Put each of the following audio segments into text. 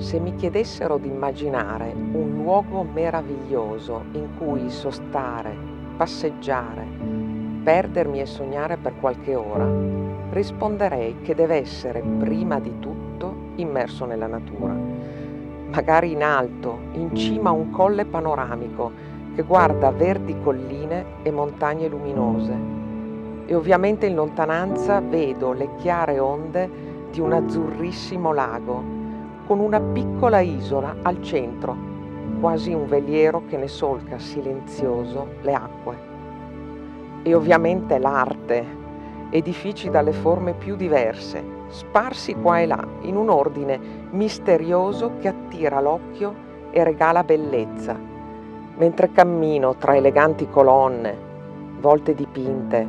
Se mi chiedessero di immaginare un luogo meraviglioso in cui sostare, passeggiare, perdermi e sognare per qualche ora, risponderei che deve essere prima di tutto immerso nella natura. Magari in alto, in cima a un colle panoramico che guarda verdi colline e montagne luminose. E ovviamente in lontananza vedo le chiare onde di un azzurrissimo lago, con una piccola isola al centro, quasi un veliero che ne solca silenzioso le acque. E ovviamente l'arte, edifici dalle forme più diverse, sparsi qua e là, in un ordine misterioso che attira l'occhio e regala bellezza, mentre cammino tra eleganti colonne, volte dipinte,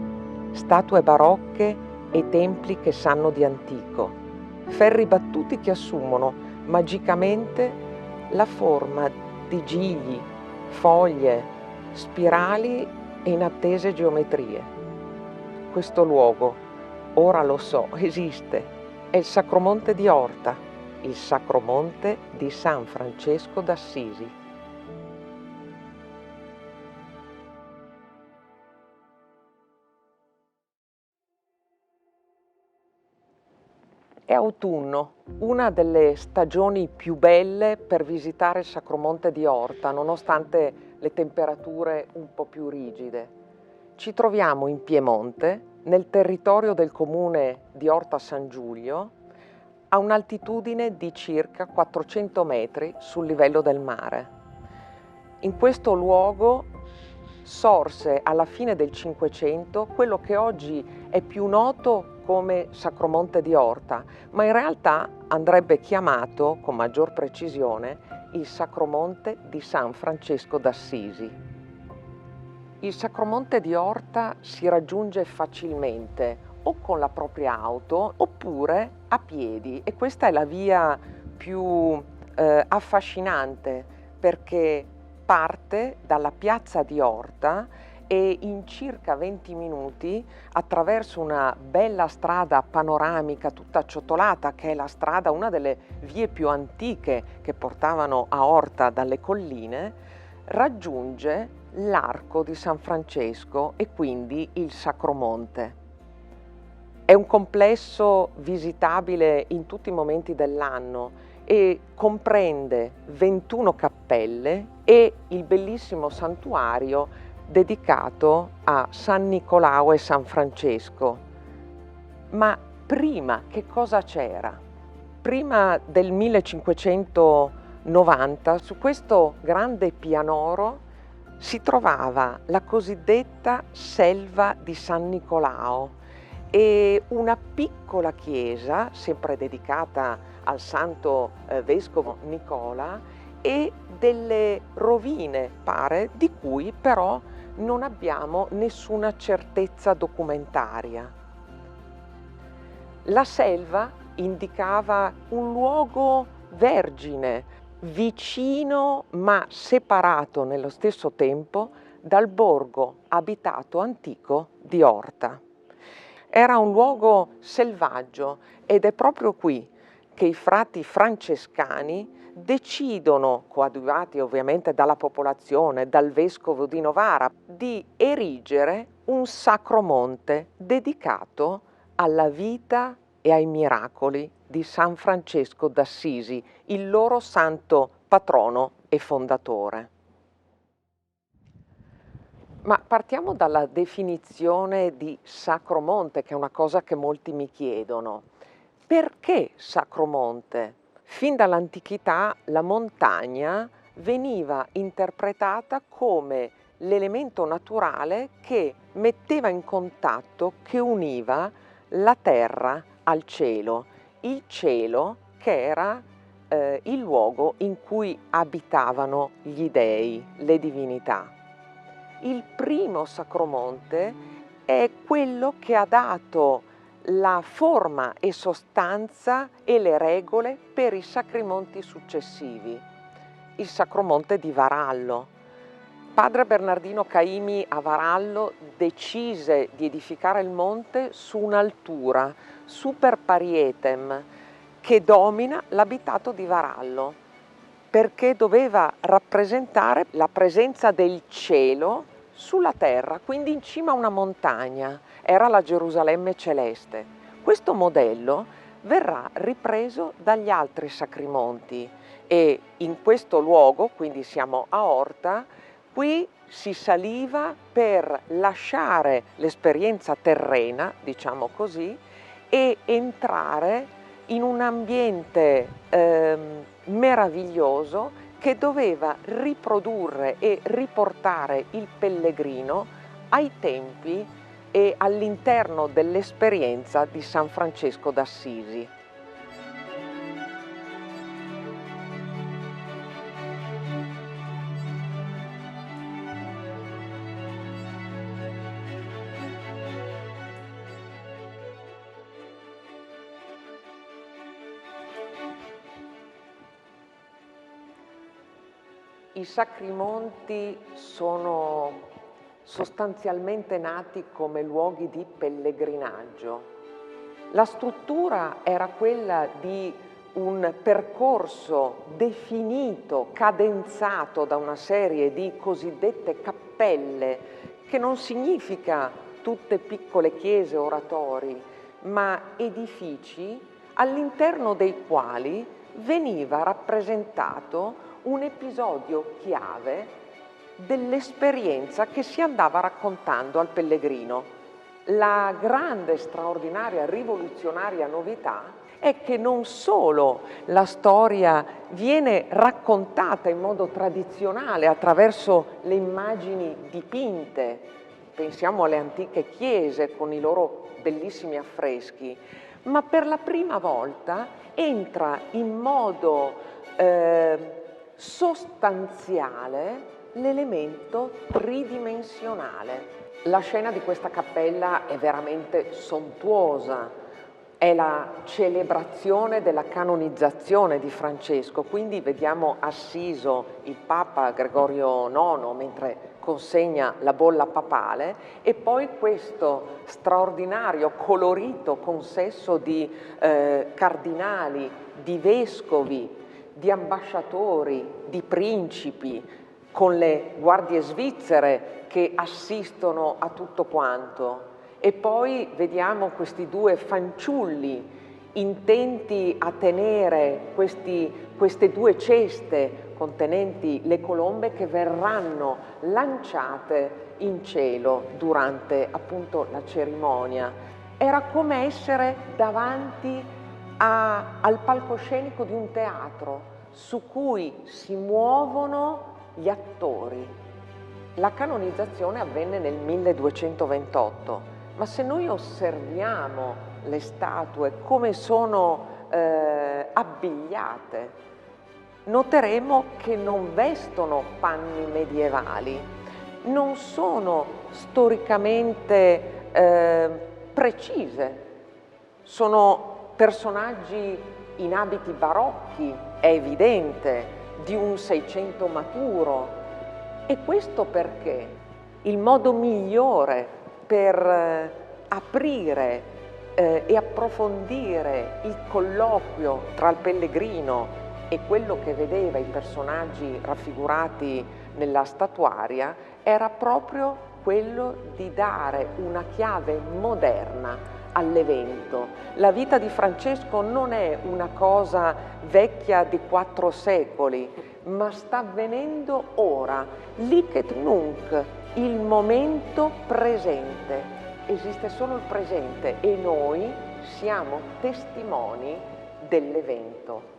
statue barocche e templi che sanno di antico, ferri battuti che assumono magicamente la forma di gigli, foglie, spirali e inattese geometrie. Questo luogo, ora lo so, esiste, è il Sacromonte di Orta, il Sacromonte di San Francesco d'Assisi. È autunno, una delle stagioni più belle per visitare il Sacromonte di Orta, nonostante le temperature un po' più rigide. Ci troviamo in Piemonte, nel territorio del comune di Orta San Giulio, a un'altitudine di circa 400 metri sul livello del mare. In questo luogo sorse alla fine del Cinquecento quello che oggi è più noto come Sacromonte di Orta, ma in realtà andrebbe chiamato con maggior precisione il Sacromonte di San Francesco d'Assisi. Il Sacromonte di Orta si raggiunge facilmente o con la propria auto oppure a piedi, e questa è la via più affascinante, perché parte dalla piazza di Orta e in circa 20 minuti, attraverso una bella strada panoramica tutta acciottolata, che è la strada, una delle vie più antiche che portavano a Orta dalle colline, raggiunge l'arco di San Francesco e quindi il Sacromonte. È un complesso visitabile in tutti i momenti dell'anno e comprende 21 cappelle e il bellissimo santuario dedicato a San Nicolao e San Francesco. Ma prima che cosa c'era? Prima del 1590, su questo grande pianoro si trovava la cosiddetta selva di San Nicolao e una piccola chiesa, sempre dedicata al santo vescovo Nicola, e delle rovine, pare, di cui però non abbiamo nessuna certezza documentaria. La selva indicava un luogo vergine, vicino ma separato nello stesso tempo dal borgo abitato antico di Orta. Era un luogo selvaggio ed è proprio qui che i frati francescani decidono, coadiuvati ovviamente dalla popolazione, dal vescovo di Novara, di erigere un sacromonte dedicato alla vita e ai miracoli di San Francesco d'Assisi, il loro santo patrono e fondatore. Ma partiamo dalla definizione di Sacromonte, che è una cosa che molti mi chiedono. Perché Sacromonte? Fin dall'antichità la montagna veniva interpretata come l'elemento naturale che metteva in contatto, che univa la terra al cielo, il cielo che era il luogo in cui abitavano gli dei, le divinità. Il primo Sacromonte è quello che ha dato la forma e sostanza e le regole per i Sacrimonti successivi. Il Sacromonte di Varallo. Padre Bernardino Caimi a Varallo decise di edificare il monte su un'altura, super parietem, che domina l'abitato di Varallo, perché doveva rappresentare la presenza del cielo sulla terra, quindi in cima a una montagna. Era la Gerusalemme celeste. Questo modello verrà ripreso dagli altri sacrimonti e in questo luogo, quindi siamo a Orta, qui si saliva per lasciare l'esperienza terrena, diciamo così, e entrare in un ambiente meraviglioso che doveva riprodurre e riportare il pellegrino ai tempi e all'interno dell'esperienza di San Francesco d'Assisi. I sacrimonti sono sostanzialmente nati come luoghi di pellegrinaggio. La struttura era quella di un percorso definito, cadenzato da una serie di cosiddette cappelle, che non significa tutte piccole chiese, oratori, ma edifici all'interno dei quali veniva rappresentato un episodio chiave dell'esperienza che si andava raccontando al pellegrino. La grande, straordinaria, rivoluzionaria novità è che non solo la storia viene raccontata in modo tradizionale attraverso le immagini dipinte, pensiamo alle antiche chiese con i loro bellissimi affreschi, ma per la prima volta entra in modo sostanziale l'elemento tridimensionale. La scena di questa cappella è veramente sontuosa, è la celebrazione della canonizzazione di Francesco, quindi vediamo assiso il Papa Gregorio IX mentre consegna la bolla papale e poi questo straordinario colorito consesso di cardinali, di vescovi, di ambasciatori, di principi, con le guardie svizzere che assistono a tutto quanto. E poi vediamo questi due fanciulli intenti a tenere queste due ceste contenenti le colombe che verranno lanciate in cielo durante appunto la cerimonia. Era come essere davanti al palcoscenico di un teatro su cui si muovono gli attori. La canonizzazione avvenne nel 1228, ma se noi osserviamo le statue come sono abbigliate, noteremo che non vestono panni medievali, non sono storicamente precise, sono personaggi in abiti barocchi, è evidente, di un Seicento maturo. E questo perché il modo migliore per aprire e approfondire il colloquio tra il pellegrino e quello che vedeva i personaggi raffigurati nella statuaria era proprio quello di dare una chiave moderna all'evento. La vita di Francesco non è una cosa vecchia di 4 secoli, ma sta avvenendo ora, lic et nunc, il momento presente. Esiste solo il presente e noi siamo testimoni dell'evento.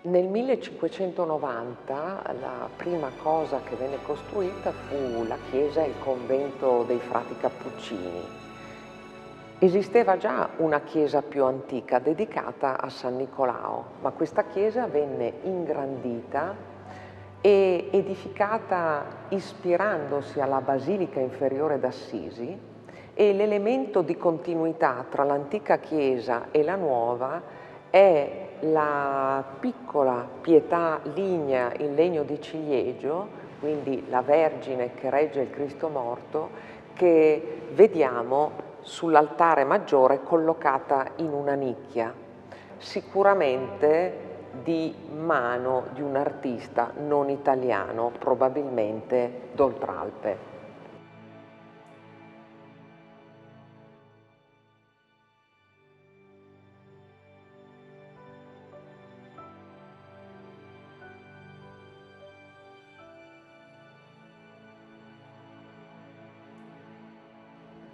Nel 1590 la prima cosa che venne costruita fu la chiesa e il convento dei frati Cappuccini. Esisteva già una chiesa più antica dedicata a San Nicolao, ma questa chiesa venne ingrandita e edificata ispirandosi alla Basilica Inferiore d'Assisi, e l'elemento di continuità tra l'antica chiesa e la nuova è la piccola pietà lignea in legno di ciliegio, quindi la Vergine che regge il Cristo morto, che vediamo sull'altare maggiore collocata in una nicchia, sicuramente di mano di un artista non italiano, probabilmente d'Oltralpe.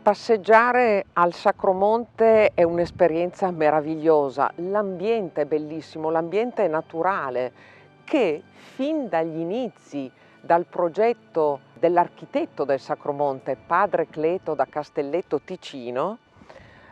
Passeggiare al Sacromonte è un'esperienza meravigliosa, l'ambiente è bellissimo, l'ambiente è naturale, che fin dagli inizi, dal progetto dell'architetto del Sacromonte, padre Cleto da Castelletto Ticino,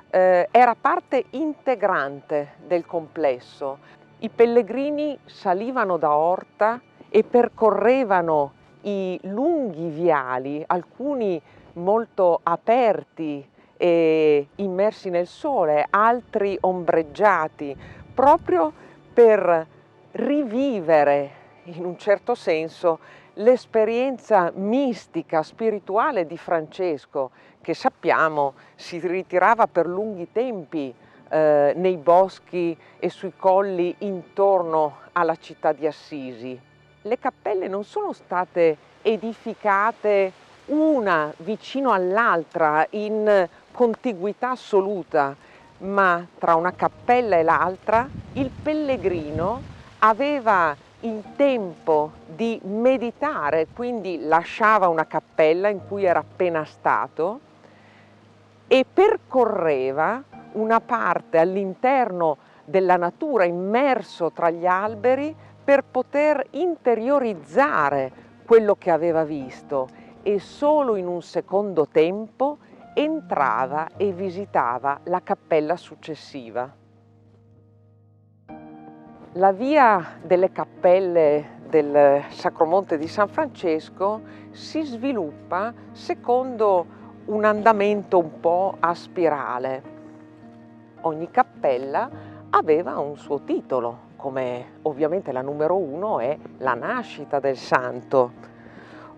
era parte integrante del complesso. I pellegrini salivano da Orta e percorrevano i lunghi viali, alcuni molto aperti e immersi nel sole, altri ombreggiati, proprio per rivivere in un certo senso l'esperienza mistica, spirituale di Francesco, che sappiamo si ritirava per lunghi tempi nei boschi e sui colli intorno alla città di Assisi. Le cappelle non sono state edificate una vicino all'altra in contiguità assoluta, ma tra una cappella e l'altra il pellegrino aveva il tempo di meditare, quindi lasciava una cappella in cui era appena stato e percorreva una parte all'interno della natura, immerso tra gli alberi, per poter interiorizzare quello che aveva visto, e solo in un secondo tempo entrava e visitava la cappella successiva. La via delle cappelle del Sacromonte di San Francesco si sviluppa secondo un andamento un po' a spirale. Ogni cappella aveva un suo titolo, come ovviamente la numero 1 è la nascita del santo,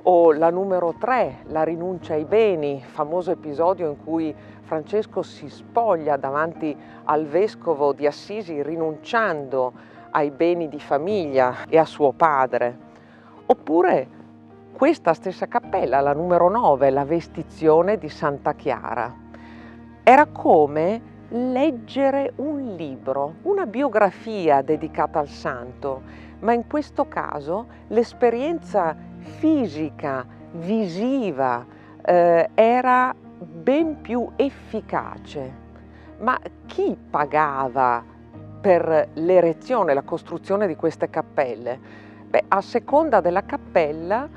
o la numero 3, la rinuncia ai beni, famoso episodio in cui Francesco si spoglia davanti al vescovo di Assisi rinunciando ai beni di famiglia e a suo padre. Oppure questa stessa cappella, la numero 9, la vestizione di Santa Chiara. Era come leggere un libro, una biografia dedicata al santo, ma in questo caso l'esperienza fisica, visiva, era ben più efficace. Ma chi pagava per l'erezione, la costruzione di queste cappelle? Beh, a seconda della cappella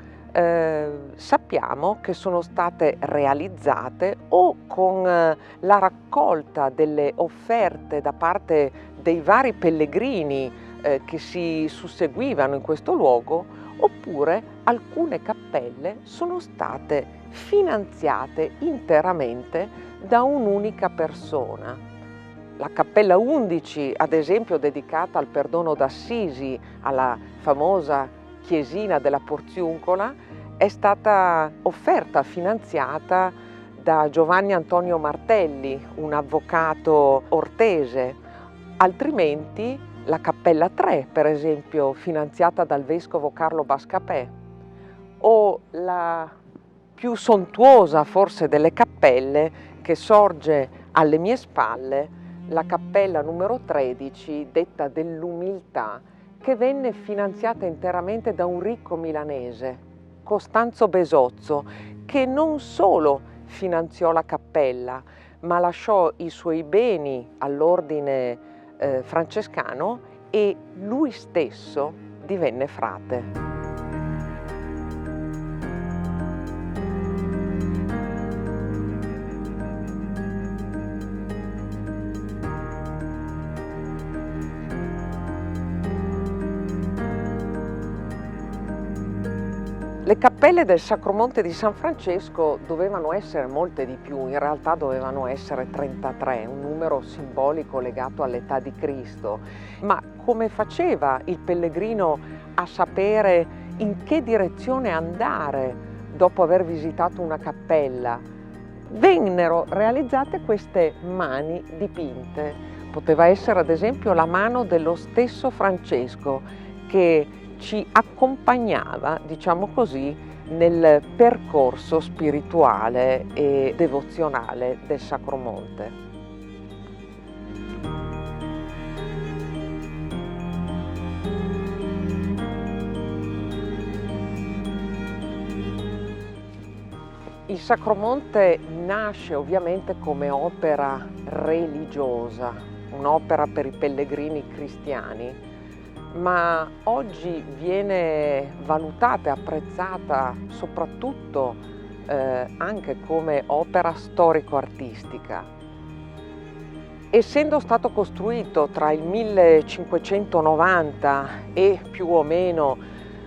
sappiamo che sono state realizzate o con la raccolta delle offerte da parte dei vari pellegrini che si susseguivano in questo luogo, oppure alcune cappelle sono state finanziate interamente da un'unica persona. La cappella 11, ad esempio, dedicata al perdono d'Assisi, alla famosa chiesina della Porziuncola, è stata offerta, finanziata da Giovanni Antonio Martelli, un avvocato ortese. Altrimenti la cappella 3, per esempio, finanziata dal vescovo Carlo Bascapè, o la più sontuosa forse delle cappelle che sorge alle mie spalle, la cappella numero 13, detta dell'Umiltà, che venne finanziata interamente da un ricco milanese, Costanzo Besozzo, che non solo finanziò la cappella, ma lasciò i suoi beni all'ordine francescano e lui stesso divenne frate. Le cappelle del Sacromonte di San Francesco dovevano essere molte di più, in realtà dovevano essere 33, un numero simbolico legato all'età di Cristo. Ma come faceva il pellegrino a sapere in che direzione andare dopo aver visitato una cappella? Vennero realizzate queste mani dipinte. Poteva essere ad esempio la mano dello stesso Francesco che ci accompagnava, diciamo così, nel percorso spirituale e devozionale del Sacromonte. Il Sacromonte nasce ovviamente come opera religiosa, un'opera per i pellegrini cristiani, ma oggi viene valutata e apprezzata soprattutto anche come opera storico-artistica. Essendo stato costruito tra il 1590 e più o meno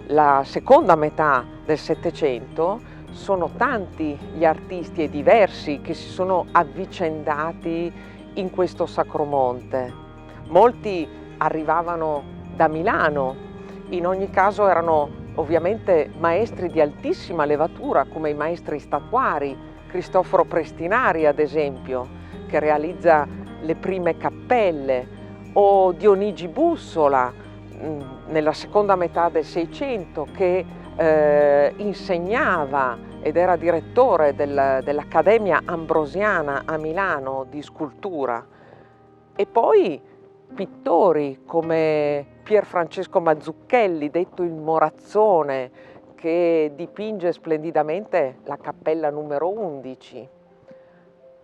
la seconda metà del Settecento, sono tanti gli artisti e diversi che si sono avvicendati in questo Sacromonte. Molti arrivavano da Milano, in ogni caso erano ovviamente maestri di altissima levatura come i maestri statuari, Cristoforo Prestinari ad esempio, che realizza le prime cappelle, o Dionigi Bussola nella seconda metà del Seicento che insegnava ed era direttore dell'Accademia Ambrosiana a Milano di scultura, e poi pittori come Pier Francesco Mazzucchelli, detto il Morazzone, che dipinge splendidamente la cappella numero 11,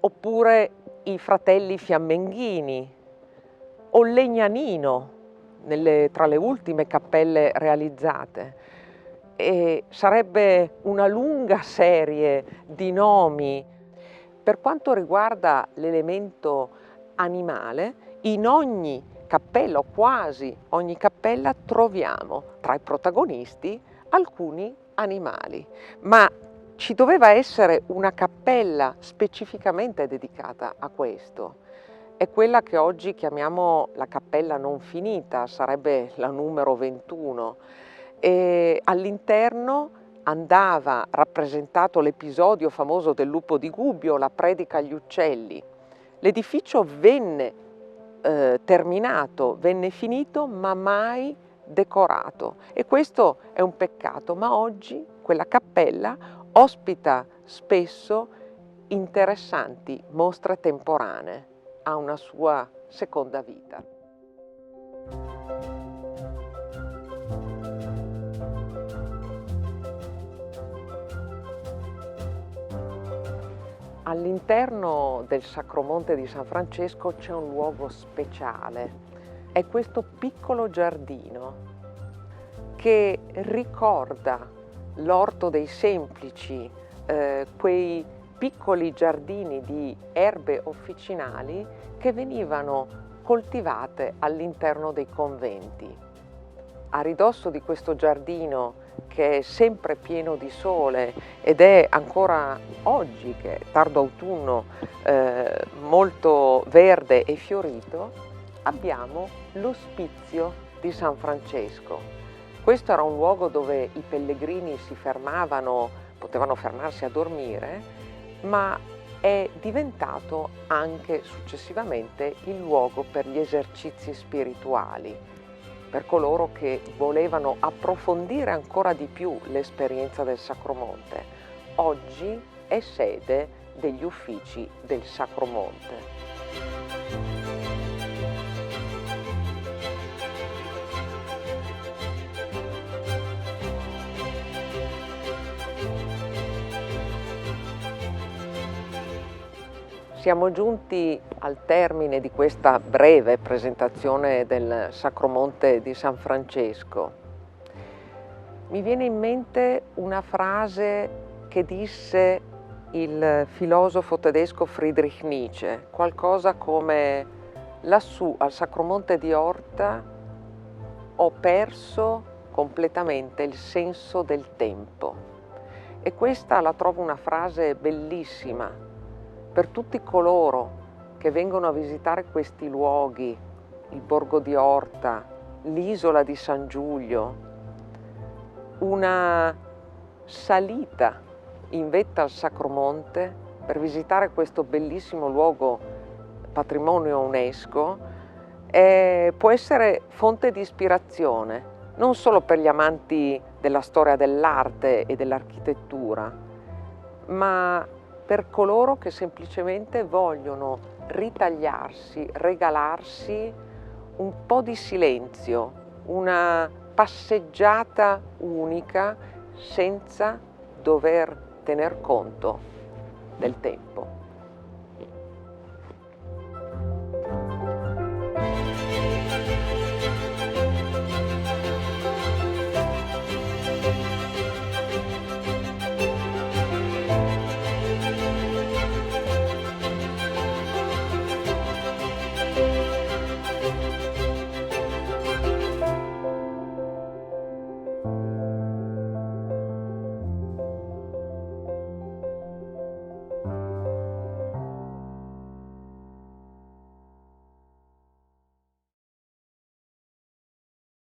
oppure i fratelli Fiammenghini o Legnanino tra le ultime cappelle realizzate. E sarebbe una lunga serie di nomi. Per quanto riguarda l'elemento animale, in ogni cappella, o quasi ogni cappella, troviamo tra i protagonisti alcuni animali, ma ci doveva essere una cappella specificamente dedicata a questo. È quella che oggi chiamiamo la cappella non finita, sarebbe la numero 21, e all'interno andava rappresentato l'episodio famoso del lupo di Gubbio, la predica agli uccelli. L'edificio venne terminato, venne finito, ma mai decorato, e questo è un peccato, ma oggi quella cappella ospita spesso interessanti mostre temporanee, ha una sua seconda vita. All'interno del Sacromonte di San Francesco c'è un luogo speciale, è questo piccolo giardino che ricorda l'Orto dei Semplici, quei piccoli giardini di erbe officinali che venivano coltivate all'interno dei conventi. A ridosso di questo giardino, che è sempre pieno di sole ed è ancora oggi, che è tardo autunno, molto verde e fiorito, abbiamo l'Ospizio di San Francesco. Questo era un luogo dove i pellegrini si fermavano, potevano fermarsi a dormire, ma è diventato anche successivamente il luogo per gli esercizi spirituali, per coloro che volevano approfondire ancora di più l'esperienza del Sacromonte. Oggi è sede degli uffici del Sacromonte. Siamo giunti al termine di questa breve presentazione del Sacromonte di San Francesco. Mi viene in mente una frase che disse il filosofo tedesco Friedrich Nietzsche, qualcosa come: lassù al Sacromonte di Orta ho perso completamente il senso del tempo. E questa la trovo una frase bellissima per tutti coloro che vengono a visitare questi luoghi, il Borgo di Orta, l'isola di San Giulio, una salita in vetta al Sacromonte per visitare questo bellissimo luogo patrimonio UNESCO può essere fonte di ispirazione non solo per gli amanti della storia dell'arte e dell'architettura, ma per coloro che semplicemente vogliono ritagliarsi, regalarsi un po' di silenzio, una passeggiata unica senza dover tener conto del tempo.